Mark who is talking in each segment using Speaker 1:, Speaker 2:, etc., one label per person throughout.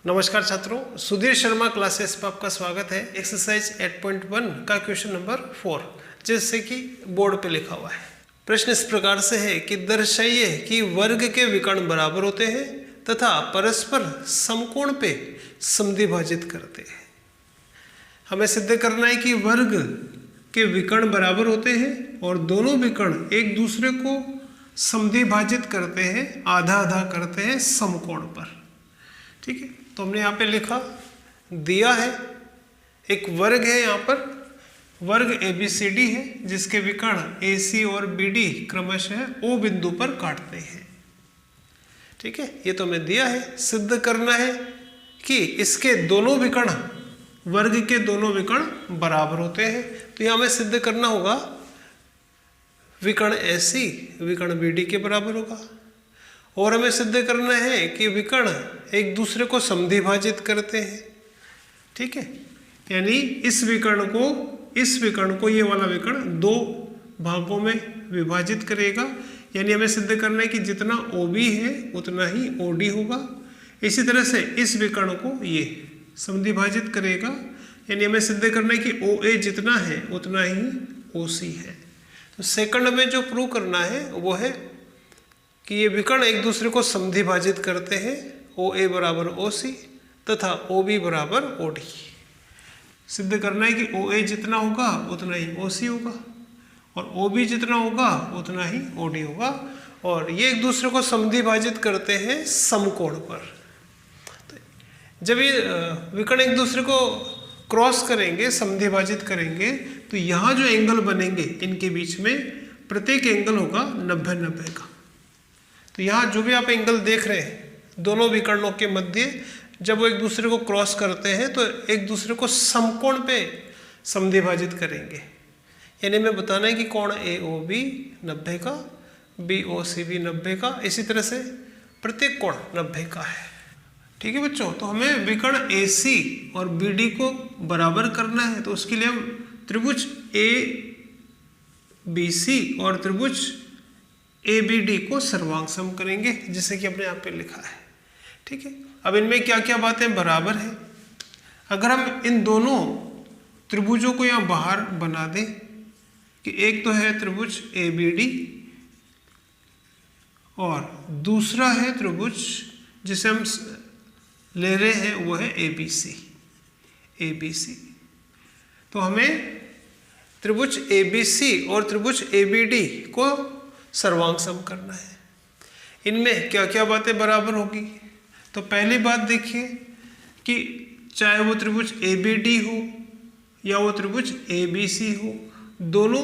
Speaker 1: नमस्कार छात्रों, सुधीर शर्मा क्लासेस पर आपका स्वागत है। एक्सरसाइज 8.1 का क्वेश्चन नंबर 4 जैसे कि बोर्ड पे लिखा हुआ है। प्रश्न इस प्रकार से है कि दर्शाइए कि वर्ग के विकर्ण बराबर होते हैं तथा परस्पर समकोण पे समद्विभाजित करते हैं। हमें सिद्ध करना है कि वर्ग के विकर्ण बराबर होते हैं और दोनों विकर्ण एक दूसरे को समद्विभाजित करते हैं, आधा आधा करते हैं समकोण पर। ठीक है, तो हमने यहाँ पे लिखा दिया है एक वर्ग है, यहाँ पर वर्ग ABCD है जिसके विकर्ण AC और BD क्रमशः O बिंदु पर काटते हैं। ठीक है, ये तो हमें दिया है। सिद्ध करना है कि इसके दोनों विकर्ण, वर्ग के दोनों विकर्ण बराबर होते हैं। तो यहाँ हमें सिद्ध करना होगा विकर्ण AC विकर्ण BD के बराबर होगा और हमें सिद्ध करना है कि विकर्ण एक दूसरे को समद्विभाजित करते हैं। ठीक है, यानी इस विकर्ण को ये वाला विकर्ण दो भागों में विभाजित करेगा। यानी हमें सिद्ध करना है कि जितना OB है उतना ही OD होगा। इसी तरह से इस विकर्ण को ये समद्विभाजित करेगा। यानी हमें सिद्ध करना है कि OA जितना है उतना ही OC है। तो सेकंड में जो प्रूव करना है वो है कि ये विकर्ण एक दूसरे को समद्विभाजित करते हैं। OA बराबर OC तथा OB बराबर OD। सिद्ध करना है कि OA जितना होगा उतना ही OC होगा और OB जितना होगा उतना ही OD होगा और ये एक दूसरे को समद्विभाजित करते हैं समकोण पर। तो जब ये विकर्ण एक दूसरे को क्रॉस करेंगे, समद्विभाजित करेंगे, तो यहाँ जो एंगल बनेंगे इनके बीच में प्रत्येक एंगल होगा 90-90 का। तो यहाँ जो भी आप एंगल देख रहे हैं दोनों विकर्णों के मध्य, जब वो एक दूसरे को क्रॉस करते हैं तो एक दूसरे को समकोण पे समद्विभाजित करेंगे। यानी हमें बताना है कि कोण AOB 90 का, BOC भी 90 का, इसी तरह से प्रत्येक कोण 90 का है। ठीक है बच्चों, तो हमें विकर्ण AC और BD को बराबर करना है। तो उसके लिए हम त्रिभुज ABC और त्रिभुज ABD को सर्वांग सम करेंगे जैसे कि हमने यहाँ पे लिखा है। ठीक है, अब इनमें क्या क्या बातें बराबर है। अगर हम इन दोनों त्रिभुजों को यहाँ बाहर बना दें कि एक तो है त्रिभुज ABD और दूसरा है त्रिभुज जिसे हम ले रहे हैं वो है ABC। तो हमें त्रिभुज ABC और त्रिभुज ABD को सर्वांग सम करना है। इनमें क्या क्या बातें बराबर होगी। तो पहली बात देखिए कि चाहे वो त्रिभुज ABD हो या वो त्रिभुज ABC हो, दोनों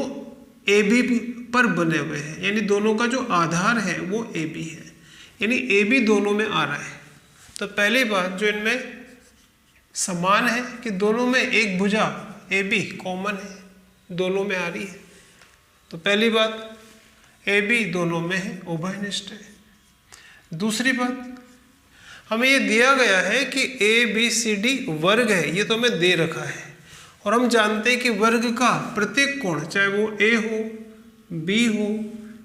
Speaker 1: AB पर बने हुए हैं। यानी दोनों का जो आधार है वो AB है, यानी AB दोनों में आ रहा है। तो पहली बात जो इनमें समान है कि दोनों में एक भुजा AB कॉमन है, दोनों में आ रही है। तो पहली बात AB दोनों में है, उभयनिष्ठ है। दूसरी बात, हमें ये दिया गया है कि ABCD वर्ग है, ये तो हमें दे रखा है और हम जानते हैं कि वर्ग का प्रत्येक कोण, चाहे वो A हो, B हो,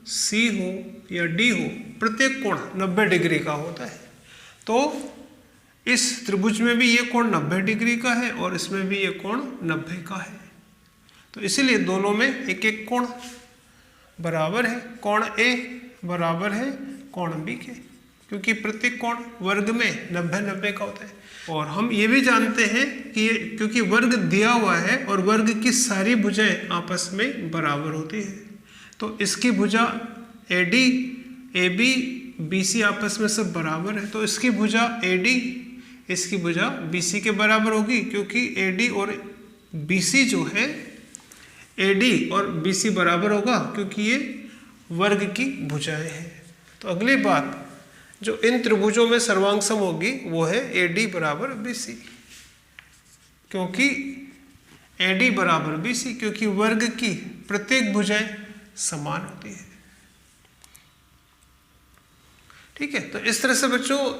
Speaker 1: C हो या D हो, प्रत्येक कोण 90 डिग्री का होता है। तो इस त्रिभुज में भी ये कोण 90 डिग्री का है और इसमें भी ये कोण 90 का है। तो इसीलिए दोनों में एक एक कोण बराबर है। कोण A बराबर है कोण B के, क्योंकि प्रत्येक कोण वर्ग में 90-90 का होता है। और हम ये भी जानते हैं कि क्योंकि वर्ग दिया हुआ है और वर्ग की सारी भुजाएं आपस में बराबर होती है, तो इसकी भुजा AD, AB, BC आपस में सब बराबर है। तो इसकी भुजा AD इसकी भुजा BC के बराबर होगी, क्योंकि AD और BC जो है AD और BC बराबर होगा क्योंकि ये वर्ग की भुजाएं हैं। तो अगली बात जो इन त्रिभुजों में सर्वांग सम होगी वो है AD बराबर BC, क्योंकि AD बराबर BC, क्योंकि वर्ग की प्रत्येक भुजाएं समान होती है। ठीक है, तो इस तरह से बच्चों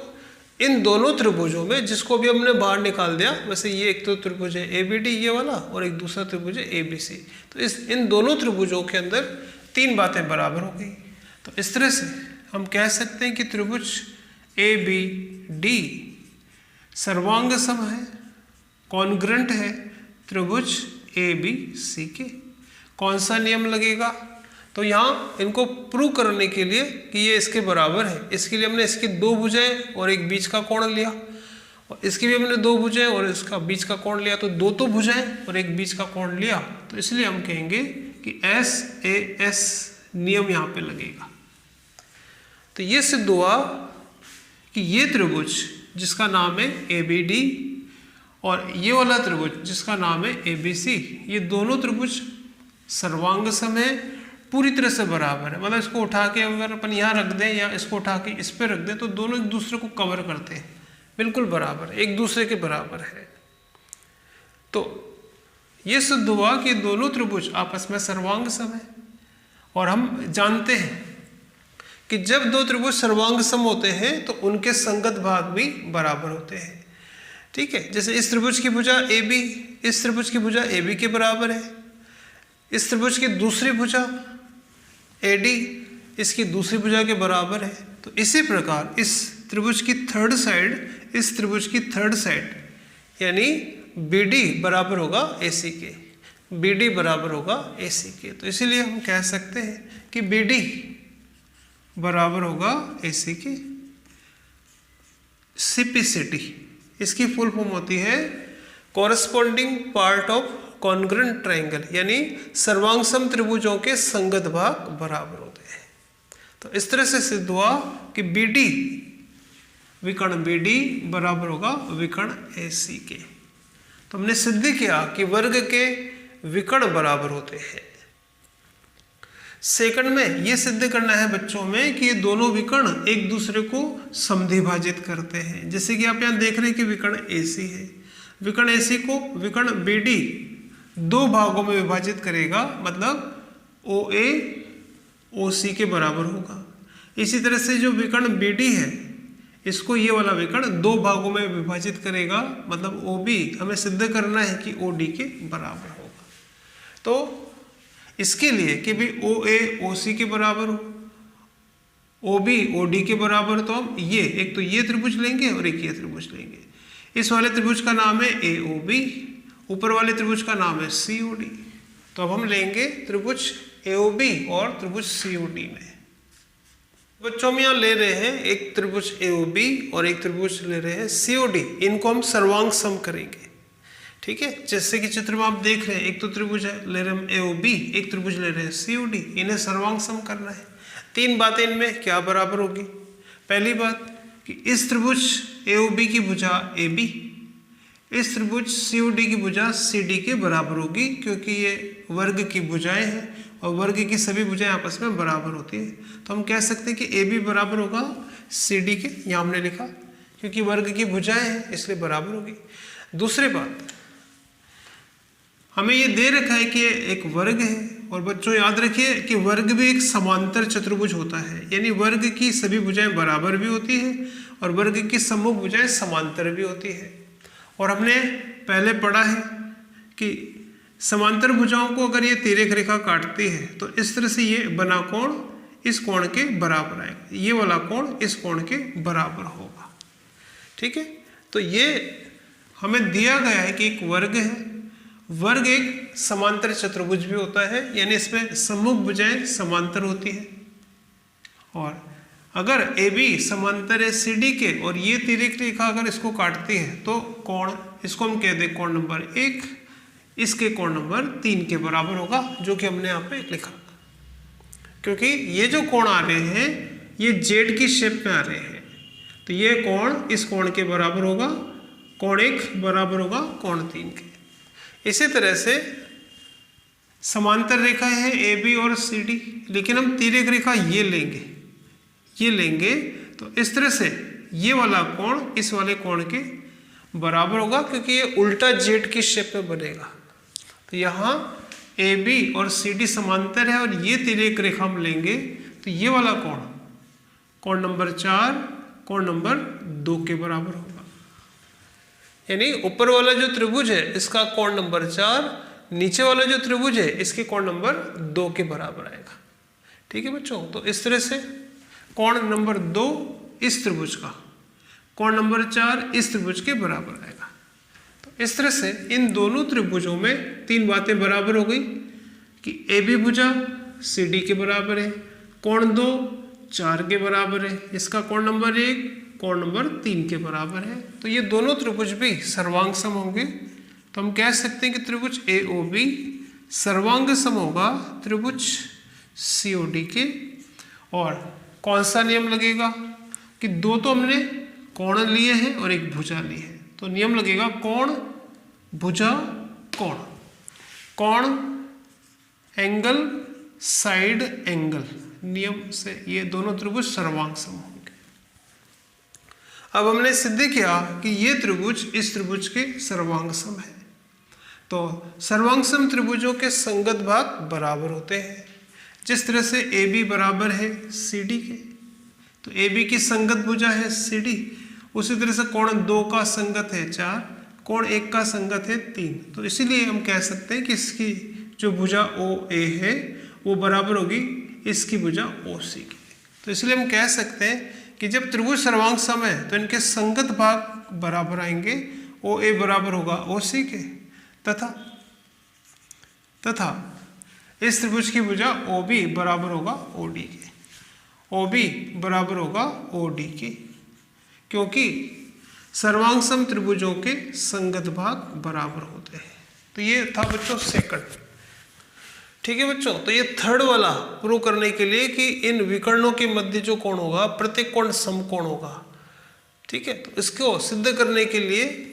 Speaker 1: इन दोनों त्रिभुजों में, जिसको भी हमने बाहर निकाल दिया, वैसे ये एक तो त्रिभुज है ABD ये वाला और एक दूसरा त्रिभुज है ABC, तो इन दोनों त्रिभुजों के अंदर तीन बातें बराबर हो गई। तो इस तरह से हम कह सकते हैं कि त्रिभुज ABD सर्वांग सम है, कॉन्ग्रुएंट है त्रिभुज ABC के। कौन सा नियम लगेगा? तो यहाँ इनको प्रूव करने के लिए कि ये इसके बराबर है, इसके लिए हमने इसकी दो भुजाएं और एक बीच का कोण लिया, और इसकी भी हमने दो भुजाएं और इसका बीच का कोण लिया, तो दो तो भुजाएं और एक बीच का कोण लिया, तो इसलिए हम कहेंगे कि SAS नियम यहाँ पे लगेगा। तो ये सिद्ध हुआ कि ये त्रिभुज जिसका नाम है ABD और ये वाला त्रिभुज जिसका नाम है ABC, ये दोनों त्रिभुज सर्वांग सम है, पूरी तरह से बराबर है। मतलब इसको उठा के अगर अपन यहाँ रख दें या इसको उठा के इस पर रख दें तो दोनों एक दूसरे को कवर करते हैं, बिल्कुल बराबर, एक दूसरे के बराबर है। तो ये सिद्ध हुआ कि दोनों त्रिभुज आपस में सर्वांग सम है। और हम जानते हैं कि जब दो त्रिभुज सर्वांग सम होते हैं तो उनके संगत भाग भी बराबर होते हैं। ठीक है, जैसे इस त्रिभुज की भुजा AB इस त्रिभुज की भुजा AB के बराबर है, इस त्रिभुज की दूसरी भुजा AD इसकी दूसरी भुजा के बराबर है। तो इसी प्रकार इस त्रिभुज की थर्ड साइड इस त्रिभुज की थर्ड साइड यानी BD बराबर होगा AC के, BD बराबर होगा AC के। तो इसीलिए हम कह सकते हैं कि BD बराबर होगा AC के। CPCT इसकी फुल फॉर्म होती है corresponding part of congruent triangle, यानी सर्वांगसम त्रिभुजों के संगत भाग बराबर होते हैं। तो इस तरह से सिद्ध हुआ कि BD विकर्ण BD बराबर होगा विकर्ण AC के। तो हमने सिद्ध किया कि वर्ग के विकर्ण बराबर होते हैं। सेकंड में ये सिद्ध करना है बच्चों में कि ये दोनों विकर्ण एक दूसरे को समद्विभाजित करते हैं। जैसे कि आप यहाँ देख रहे हैं कि विकर्ण AC है, विकर्ण AC को विकर्ण BD दो भागों में विभाजित करेगा, मतलब OA OC के बराबर होगा। इसी तरह से जो विकर्ण BD है इसको ये वाला विकर्ण दो भागों में विभाजित करेगा, मतलब OB हमें सिद्ध करना है कि OD के बराबर होगा। तो इसके लिए कि भी OA OC के बराबर हो, OB OD के बराबर, तो हम ये एक तो ये त्रिभुज लेंगे और एक ये त्रिभुज लेंगे। इस वाले त्रिभुज का नाम है AOB, ऊपर वाले त्रिभुज का नाम है COD। तो अब हम लेंगे त्रिभुज AOB और त्रिभुज COD में। बच्चों में यहाँ ले रहे हैं एक त्रिभुज AOB और एक त्रिभुज ले रहे हैं COD, इनको हम सर्वांग सम करेंगे। ठीक है, जैसे कि चित्र में आप देख रहे हैं एक तो त्रिभुज है ले रहे हैं AOB, एक त्रिभुज ले रहे हैं COD, इन्हें सर्वांग सम करना है। तीन बातें इनमें क्या बराबर होगी। पहली बात कि इस त्रिभुज AOB की भुजा AB इस त्रिभुज COD की भुजा CD के बराबर होगी, क्योंकि ये वर्ग की भुजाएं हैं और वर्ग की सभी भुजाएं आपस में बराबर होती है। तो हम कह सकते हैं कि AB बराबर होगा CD के, यहाँ हमने लिखा क्योंकि वर्ग की भुजाएं हैं इसलिए बराबर होगी। दूसरी बात, हमें ये दे रखा है कि ये एक वर्ग है, और बच्चों याद रखिए कि वर्ग भी एक समांतर चतुर्भुज होता है, यानी वर्ग की सभी भुजाएं बराबर भी होती हैं और वर्ग की सम्मुख भुजाएं समांतर भी होती है। और हमने पहले पढ़ा है कि समांतर भुजाओं को अगर ये तिर्यक रेखा काटती है तो इस तरह से ये बना कोण इस कोण के बराबर आएगा, ये वाला कोण इस कोण के बराबर होगा। ठीक है, तो ये हमें दिया गया है कि एक वर्ग है, वर्ग एक समांतर चतुर्भुज भी होता है, यानी इसमें सम्मुख भुजाएं समांतर होती है। और अगर AB समांतर है CD के और ये तिर्यक रेखा अगर इसको काटती है तो कोण इसको हम कह दें कोण नंबर 1 इसके कोण नंबर 3 के बराबर होगा, जो कि हमने यहाँ पे लिखा। क्योंकि ये जो कोण आ रहे हैं ये जेड की शेप में आ रहे हैं, तो ये कोण इस कोण के बराबर होगा, कोण 1 बराबर होगा कोण 3 के। इसी तरह से समांतर रेखा है AB और CD, लेकिन हम तिर्यक रेखा ये लेंगे तो इस तरह से ये वाला कोण इस वाले कोण के बराबर होगा, क्योंकि ये उल्टा जेड की शेप में बनेगा। तो यहाँ AB और CD समांतर है और ये तिर्यक रेखा हम लेंगे तो ये वाला कोण नंबर 4 कोण नंबर 2 के बराबर होगा। यानी ऊपर वाला जो त्रिभुज है इसका कोण नंबर 4, नीचे वाला जो त्रिभुज है इसके कोण नंबर 2 के बराबर आएगा। ठीक है बच्चों, तो इस तरह से कोण नंबर 2 इस त्रिभुज का, कोण नंबर 4 इस त्रिभुज के बराबर आएगा। तो इस तरह से इन दोनों त्रिभुजों में तीन बातें बराबर हो गई कि ए बी भुजा सी डी के बराबर है, कोण 2 4 के बराबर है, इसका कोण नंबर 1 कोण नंबर 3 के बराबर है। तो ये दोनों त्रिभुज भी सर्वांग सम होंगे। तो हम कह सकते हैं कि त्रिभुज ए ओ बी सर्वांग सम होगा त्रिभुज सी ओ डी के। और कौन सा नियम लगेगा कि दो तो हमने कोण लिए हैं और एक भुजा ली है, तो नियम लगेगा कोण भुजा कोण, कोण एंगल साइड एंगल, नियम से ये दोनों त्रिभुज सर्वांग सम होंगे। अब हमने सिद्ध किया कि ये त्रिभुज इस त्रिभुज के सर्वांग सम है। तो सर्वांग सम त्रिभुजों के संगत भाग बराबर होते हैं। जिस तरह से ए बी बराबर है सी डी के, तो ए बी की संगत भुजा है सी डी, उसी तरह से कोण 2 का संगत है 4, कोण 1 का संगत है 3। तो इसीलिए हम कह सकते हैं कि इसकी जो भुजा ओ ए है वो बराबर होगी इसकी भुजा ओ सी की। तो इसलिए हम कह सकते हैं कि जब त्रिभुज सर्वांग सम है तो इनके संगत भाग बराबर आएंगे, ओ ए बराबर होगा ओ सी के, तथा इस त्रिभुज की भुजा ओ बी बराबर होगा ओ डी के, ओ बी बराबर होगा ओ डी के, क्योंकि सर्वांग सम त्रिभुजों के संगत भाग बराबर होते हैं। तो ये था बच्चों सेकंड। ठीक है बच्चों, तो ये थर्ड वाला प्रूव करने के लिए कि इन विकर्णों के मध्य जो कोण होगा प्रत्येक कोण समकोण होगा। ठीक है, तो इसको सिद्ध करने के लिए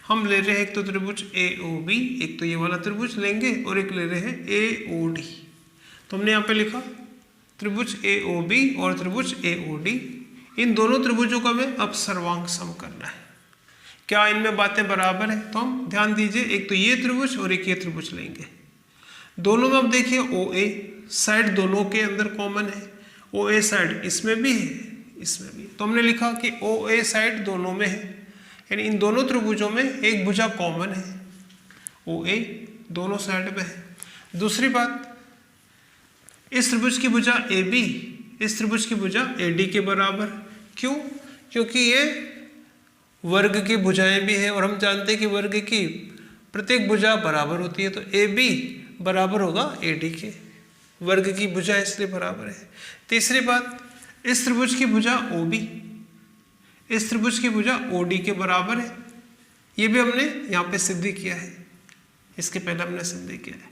Speaker 1: हम ले रहे हैं एक तो त्रिभुज ए ओ बी, एक तो ये वाला त्रिभुज लेंगे और एक ले रहे हैं ए ओ डी। तो हमने यहाँ पे लिखा त्रिभुज ए ओ बी और त्रिभुज ए ओ डी, इन दोनों त्रिभुजों का हमें अब सर्वांग सम करना है। क्या इनमें बातें बराबर है? तो हम ध्यान दीजिए, एक तो ये त्रिभुज और एक ये त्रिभुज लेंगे। दोनों में अब देखिए ओ ए साइड दोनों के अंदर कॉमन है, ओ ए साइड इसमें भी है इसमें भी है। तो हमने लिखा कि ओ ए साइड दोनों में है, यानी इन दोनों त्रिभुजों में एक भुजा कॉमन है, ओ ए दोनों साइड में है। दूसरी बात, इस त्रिभुज की भुजा ए बी इस त्रिभुज की भुजा ए डी के बराबर। क्यों? क्योंकि ये वर्ग की भुजाएं भी है और हम जानते हैं कि वर्ग की प्रत्येक भुजा बराबर होती है। तो ए बी बराबर होगा ए डी के, वर्ग की भुजा इसलिए बराबर है। तीसरी बात, इस त्रिभुज की भुजा ओ बी इस त्रिभुज की भुजा ओ डी के बराबर है। ये भी हमने यहाँ पे सिद्ध किया है, इसके पहले हमने सिद्ध किया है।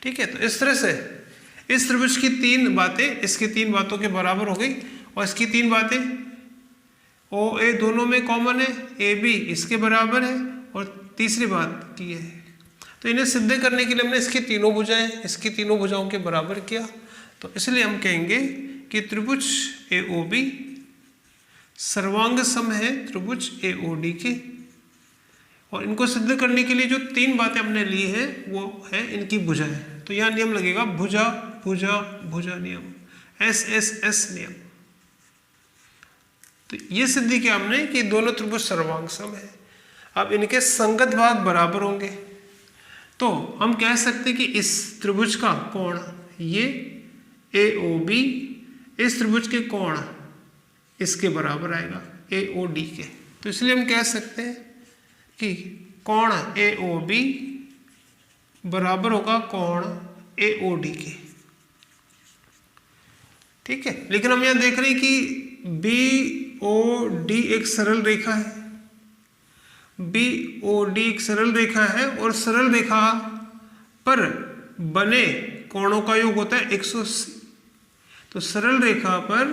Speaker 1: ठीक है, तो इस तरह से इस त्रिभुज की तीन बातें इसकी तीन बातों के बराबर हो गई और इसकी तीन बातें ओ ए दोनों में कॉमन है, ए बी इसके बराबर है और तीसरी बात की है। तो इन्हें सिद्ध करने के लिए हमने इसकी तीनों भुजाएं इसकी तीनों भुजाओं के बराबर किया। तो इसलिए हम कहेंगे कि त्रिभुज ए ओ बी सर्वांग सम है त्रिभुज ए ओ डी के। और इनको सिद्ध करने के लिए जो तीन बातें हमने ली है वो है इनकी भुजाएं। तो यहाँ नियम लगेगा भुजा भुजा भुजा नियम, एस एस एस नियम। तो ये सिद्धि किया हमने कि दोनों त्रिभुज सर्वांग सम है। अब इनके संगत भाग बराबर होंगे तो हम कह सकते हैं कि इस त्रिभुज का कोण ये ए ओ बी इस त्रिभुज के कोण इसके बराबर आएगा ए ओ डी के। तो इसलिए हम कह सकते हैं कि कोण ए ओ बी बराबर होगा कोण ए ओ डी के। ठीक है, लेकिन हम यहां देख रहे हैं कि बी ओ डी एक सरल रेखा है, बी ओ डी एक सरल रेखा है और सरल रेखा पर बने कोणों का योग होता है 180। तो सरल रेखा पर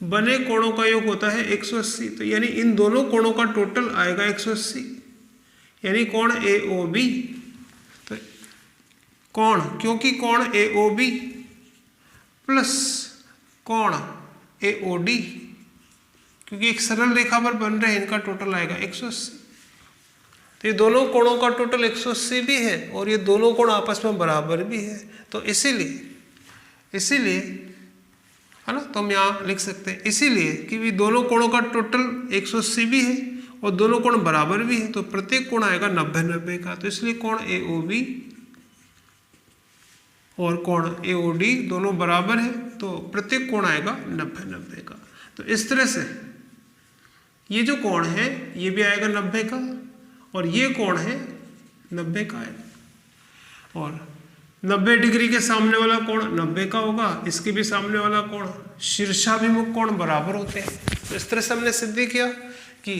Speaker 1: बने कोणों का योग होता है 180। तो यानी इन दोनों कोणों का टोटल आएगा 180, यानी कोण ए ओ बी। तो कोण, क्योंकि कोण ए ओ बी प्लस कोण ए ओ डी, क्योंकि एक सरल रेखा पर बन रहे हैं, इनका टोटल आएगा 180। तो ये दोनों कोणों का टोटल 180 भी है और ये दोनों कोण आपस में बराबर भी है। तो इसीलिए है ना, तो हम यहाँ लिख सकते हैं इसीलिए कि दोनों कोणों का टोटल 180 भी है और दोनों कोण बराबर भी है। तो प्रत्येक कोण आएगा 90-90 का। तो इसलिए कोण ए ओ बी और कोण ए ओ डी दोनों बराबर है, तो प्रत्येक कोण आएगा 90-90 का। तो इस तरह से ये जो कोण है ये भी आएगा 90 का, और ये कोण है 90 का आएगा, और 90 डिग्री के सामने वाला कोण 90 का होगा, इसके भी सामने वाला कोण शीर्षाभिमुख कोण बराबर होते हैं। तो इस तरह से हमने सिद्ध किया कि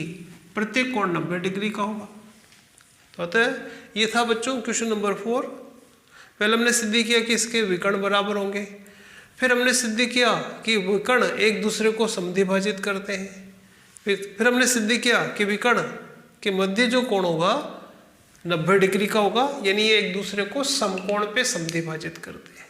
Speaker 1: प्रत्येक कोण 90 डिग्री का होगा। तो अतः ये था बच्चों क्वेश्चन नंबर 4। पहले हमने सिद्ध किया कि इसके विकर्ण बराबर होंगे, फिर हमने सिद्ध किया कि विकर्ण एक दूसरे को समद्विभाजित करते हैं, फिर हमने सिद्ध किया कि विकर्ण के मध्य जो कोण होगा 90 डिग्री का होगा, यानी ये एक दूसरे को समकोण पे समद्विभाजित करते हैं।